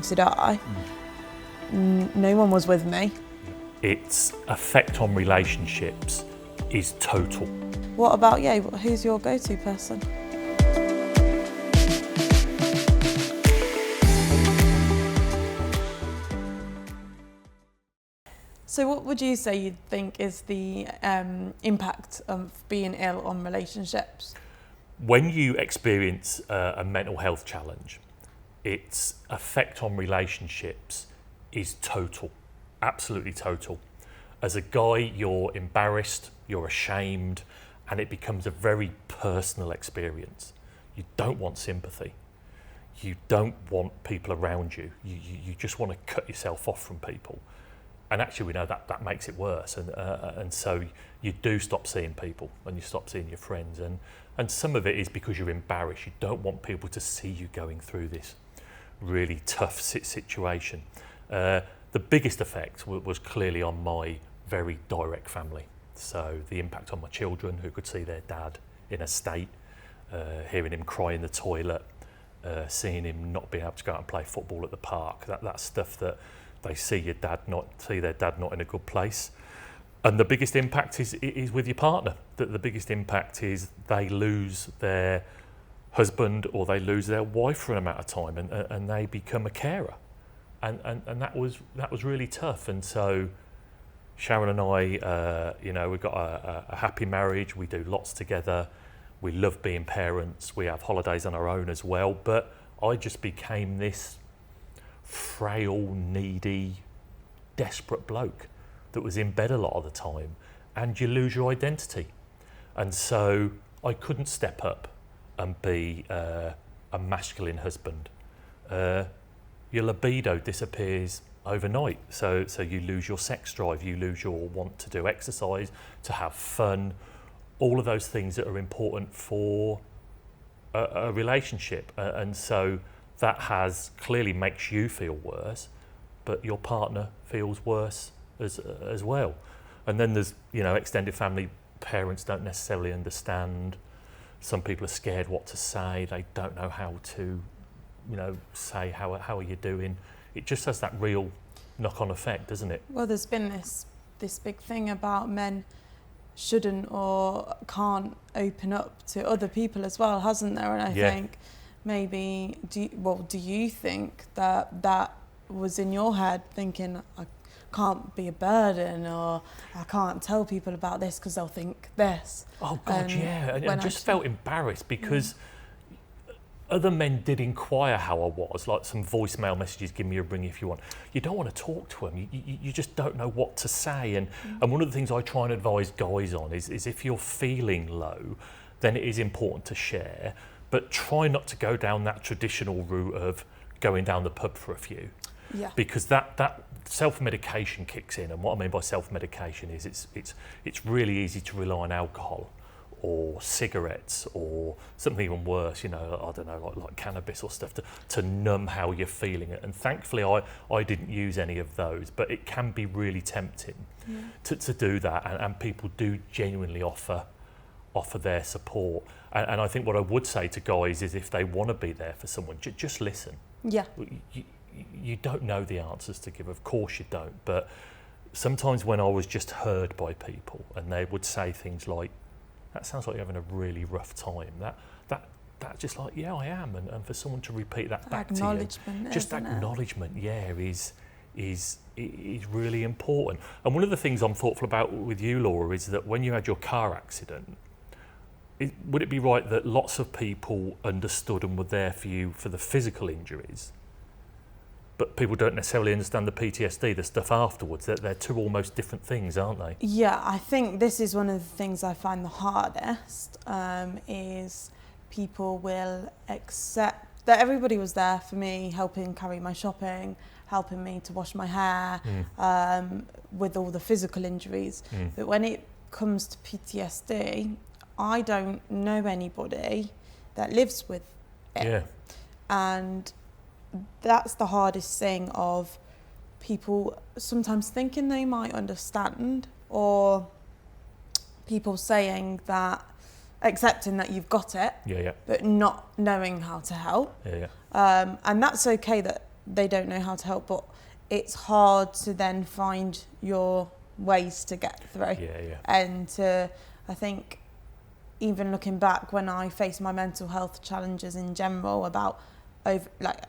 to die. No one was with me. Its effect on relationships is total. What about you? Who's your go-to person? So what would you say you think is the impact of being ill on relationships? When you experience a mental health challenge, its effect on relationships is total, absolutely total. As a guy, you're embarrassed, you're ashamed, and it becomes a very personal experience. You don't want sympathy. You don't want people around you. You just want to cut yourself off from people. And actually, we know that makes it worse. And so you do stop seeing people and you stop seeing your friends. And some of it is because you're embarrassed. You don't want people to see you going through this really tough situation. The biggest effect was clearly on my very direct family. So the impact on my children, who could see their dad in a state, hearing him cry in the toilet, seeing him not being able to go out and play football at the park. That's stuff that they see their dad not in a good place. And the biggest impact is with your partner. The biggest impact is they lose their husband or they lose their wife for an amount of time, and they become a carer. And that was really tough. And so Sharon and I, we've got a happy marriage. We do lots together. We love being parents. We have holidays on our own as well. But I just became this frail, needy, desperate bloke that was in bed a lot of the time, and you lose your identity. And so I couldn't step up and be a masculine husband. Your libido disappears overnight, so you lose your sex drive, you lose your want to do exercise, to have fun, all of those things that are important for a relationship. And so that has clearly makes you feel worse, but your partner feels worse as well. And then there's extended family. Parents don't necessarily understand. Some people are scared what to say. They don't know how to say how are you doing. It just has that real knock-on effect, doesn't it? Well, there's been this big thing about men shouldn't or can't open up to other people as well, hasn't there? And I think maybe do you think that was in your head, thinking I can't be a burden, or I can't tell people about this because they'll think this? Oh God, and I just felt embarrassed because other men did inquire how I was, like some voicemail messages, give me a ring if you want. You don't want to talk to them. You just don't know what to say. And one of the things I try and advise guys on is if you're feeling low, then it is important to share, but try not to go down that traditional route of going down the pub for a few. Yeah. Because that self-medication kicks in. And what I mean by self-medication is it's really easy to rely on alcohol or cigarettes or something even worse, I don't know, like cannabis or stuff to numb how you're feeling it. And thankfully I didn't use any of those, but it can be really tempting to do that. And people do genuinely offer their support. And I think what I would say to guys is if they want to be there for someone, just listen. Yeah. You don't know the answers to give, of course you don't, but sometimes when I was just heard by people and they would say things like, that sounds like you're having a really rough time, that just like, yeah, I am, and for someone to repeat that back to you, just acknowledgement, is really important. And one of the things I'm thoughtful about with you, Laura, is that when you had your car accident, would it be right that lots of people understood and were there for you for the physical injuries, but people don't necessarily understand the PTSD, the stuff afterwards? They're two almost different things, aren't they? Yeah, I think this is one of the things I find the hardest, is people will accept that everybody was there for me, helping carry my shopping, helping me to wash my hair, with all the physical injuries. But when it comes to PTSD, I don't know anybody that lives with it. Yeah. And that's the hardest thing, of people sometimes thinking they might understand, or people saying that, accepting that you've got it, but not knowing how to help. And that's okay that they don't know how to help, but it's hard to then find your ways to get through. And I think even looking back when I faced my mental health challenges in general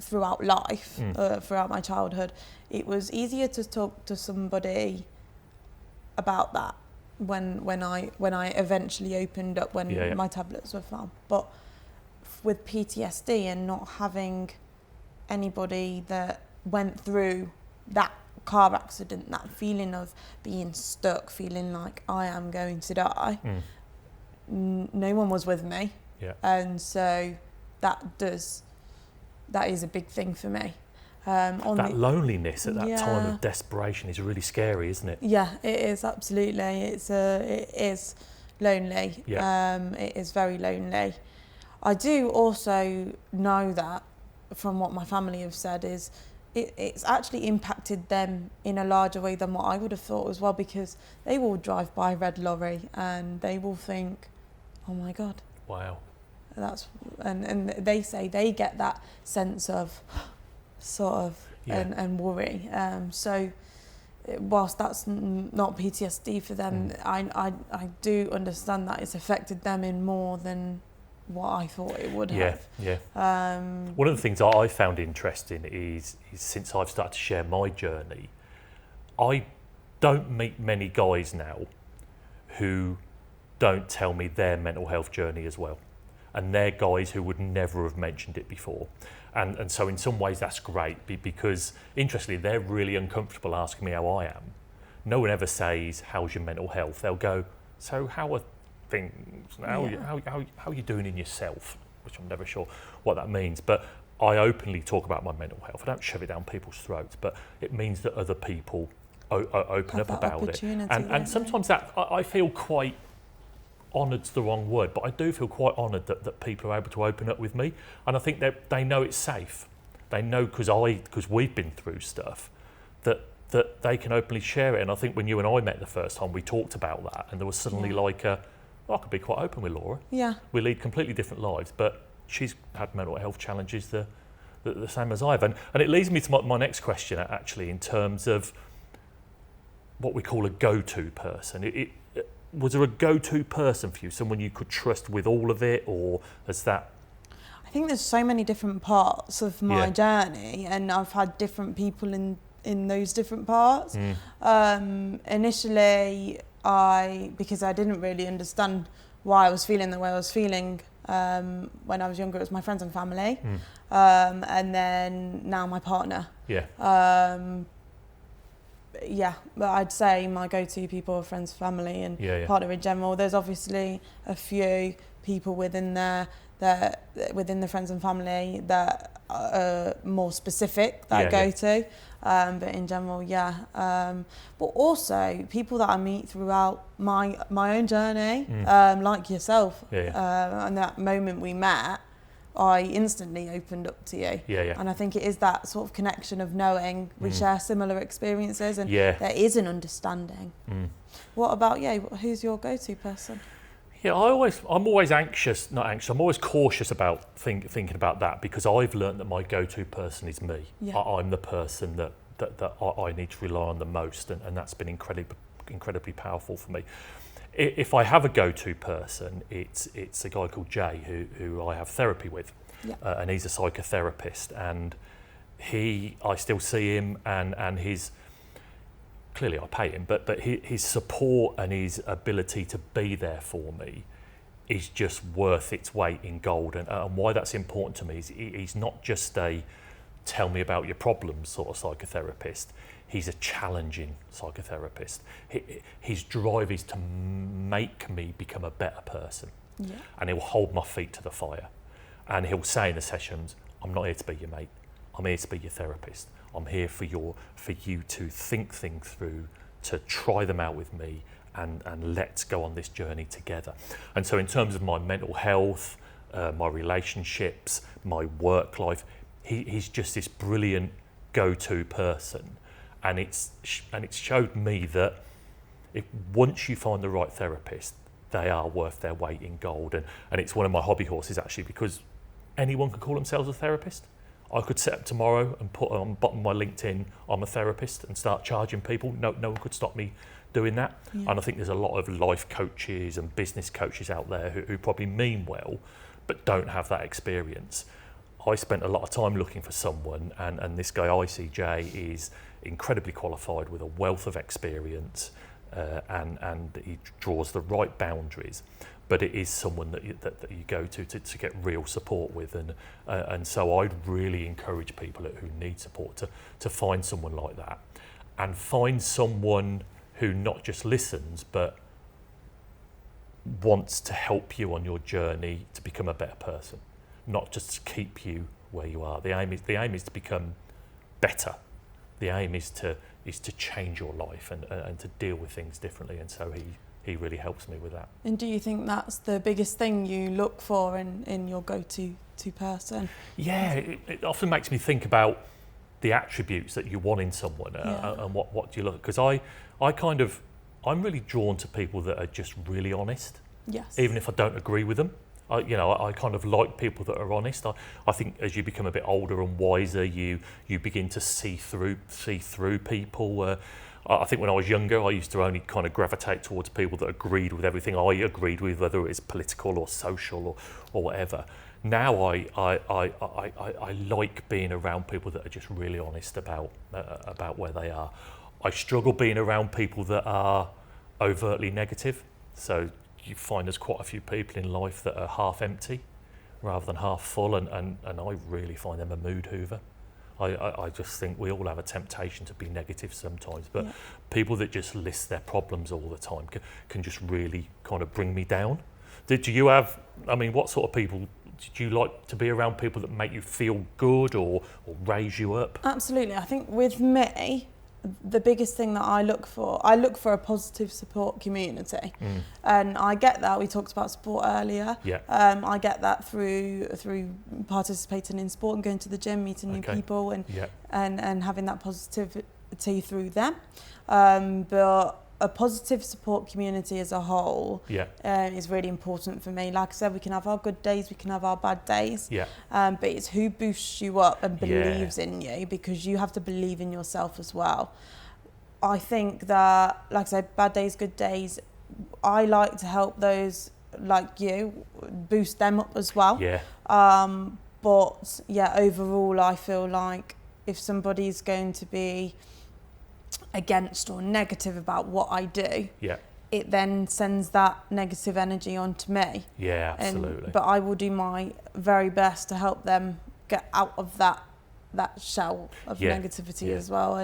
throughout life, throughout my childhood, it was easier to talk to somebody about that when I eventually opened up when my tablets were found. But with PTSD and not having anybody that went through that car accident, that feeling of being stuck, feeling like I am going to die, no one was with me. And so that is a big thing for me. That loneliness at that time of desperation is really scary, isn't it? Yeah, it is, absolutely. It is lonely. It is very lonely. I do also know that from what my family have said is it's actually impacted them in a larger way than what I would have thought as well, because they will drive by a red lorry and they will think, oh my God. Wow. And they say they get that sense of sort of and worry. So whilst that's not PTSD for them, I do understand that it's affected them in more than what I thought it would have. One of the things I found interesting is since I've started to share my journey, I don't meet many guys now who don't tell me their mental health journey as well. And they're guys who would never have mentioned it before. And so in some ways that's great because, interestingly, they're really uncomfortable asking me how I am. No one ever says, how's your mental health? They'll go, so how are things? How are you doing in yourself? Which I'm never sure what that means. But I openly talk about my mental health. I don't shove it down people's throats, but it means that other people open up about it. And sometimes that I feel quite... honoured's the wrong word, but I do feel quite honoured that people are able to open up with me, and I think that they know it's safe. They know because we've been through stuff that they can openly share it. And I think when you and I met the first time, we talked about that, and there was suddenly I could be quite open with Laura. Yeah, we lead completely different lives, but she's had mental health challenges the same as I've, and it leads me to my next question actually, in terms of what we call a go-to person. Was there a go-to person for you, someone you could trust with all of it, or has that... I think there's so many different parts of my journey, and I've had different people in those different parts. Initially, because I didn't really understand why I was feeling the way I was feeling when I was younger, it was my friends and family, and then now my partner. But I'd say my go-to people are friends, family, and partner in general. There's obviously a few people within there within the friends and family that are more specific that I go to, but in general, but also people that I meet throughout my own journey, like yourself. And that moment we met, I instantly opened up to you. And I think it is that sort of connection of knowing we share similar experiences, and there is an understanding. What about you? Who's your go-to person? I'm always I'm always cautious about thinking about that, because I've learned that my go-to person is me. I'm the person that I need to rely on the most, and that's been incredibly powerful for me. If I have a go-to person, it's a guy called Jay who I have therapy with, and he's a psychotherapist, and I still see him, and his... Clearly I pay him, but his support and his ability to be there for me is just worth its weight in gold. And why that's important to me is he's not just a tell me about your problems sort of psychotherapist. He's a challenging psychotherapist. His drive is to make me become a better person. And he'll hold my feet to the fire. And he'll say in the sessions, I'm not here to be your mate. I'm here to be your therapist. I'm here for you to think things through, to try them out with me, and let's go on this journey together. And so in terms of my mental health, my relationships, my work life, he's just this brilliant go-to person. And it's showed me that once you find the right therapist, they are worth their weight in gold. And it's one of my hobby horses, actually, because anyone can call themselves a therapist. I could set up tomorrow and put on the bottom of my LinkedIn, I'm a therapist, and start charging people. No one could stop me doing that. Yeah. And I think there's a lot of life coaches and business coaches out there who probably mean well, but don't have that experience. I spent a lot of time looking for someone, and this guy ICJ is incredibly qualified with a wealth of experience, and he draws the right boundaries. But it is someone that you go to get real support with, and so I'd really encourage people who need support to find someone like that, and find someone who not just listens but wants to help you on your journey to become a better person, not just to keep you where you are. The aim is to become better. The aim is to change your life and to deal with things differently, and so he really helps me with that. And do you think that's the biggest thing you look for in your go-to person? Yeah, it often makes me think about the attributes that you want in someone, and what do you look, because I'm really drawn to people that are just really honest. Yes. Even if I don't agree with them. I kind of like people that are honest. I think as you become a bit older and wiser, you begin to see through people. I think when I was younger, I used to only kind of gravitate towards people that agreed with everything I agreed with, whether it's political or social or whatever. Now I like being around people that are just really honest about where they are. I struggle being around people that are overtly negative. So you find there's quite a few people in life that are half empty rather than half full, and I really find them a mood hoover. I just think we all have a temptation to be negative sometimes, but people that just list their problems all the time can just really kind of bring me down. Do you have, what sort of people, do you like to be around people that make you feel good or raise you up? Absolutely. I think with me, the biggest thing that I look for a positive support community. And I get that. We talked about sport earlier. Yeah. I get that through participating in sport and going to the gym, meeting new people, and having that positivity through them. But a positive support community as a whole is really important for me. Like I said, we can have our good days, we can have our bad days, but it's who boosts you up and believes in you, because you have to believe in yourself as well. I think that, like I said, bad days, good days, I like to help those like you, boost them up as well. But overall, I feel like if somebody's going to be against or negative about what I do, it then sends that negative energy onto me. Yeah, absolutely. But I will do my very best to help them get out of that shell of negativity as well,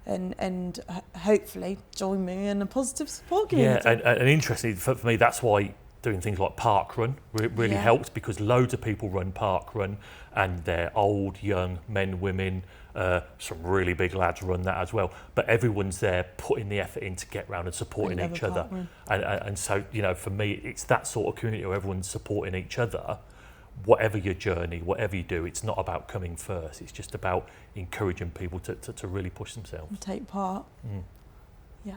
and hopefully join me in a positive support community. And interestingly for me, that's why doing things like parkrun really helped, because loads of people run parkrun, and they're old, young, men, women, some really big lads run that as well. But everyone's there putting the effort in to get round and supporting each other. And so, for me, it's that sort of community where everyone's supporting each other. Whatever your journey, whatever you do, it's not about coming first. It's just about encouraging people to really push themselves. And take part. Yeah.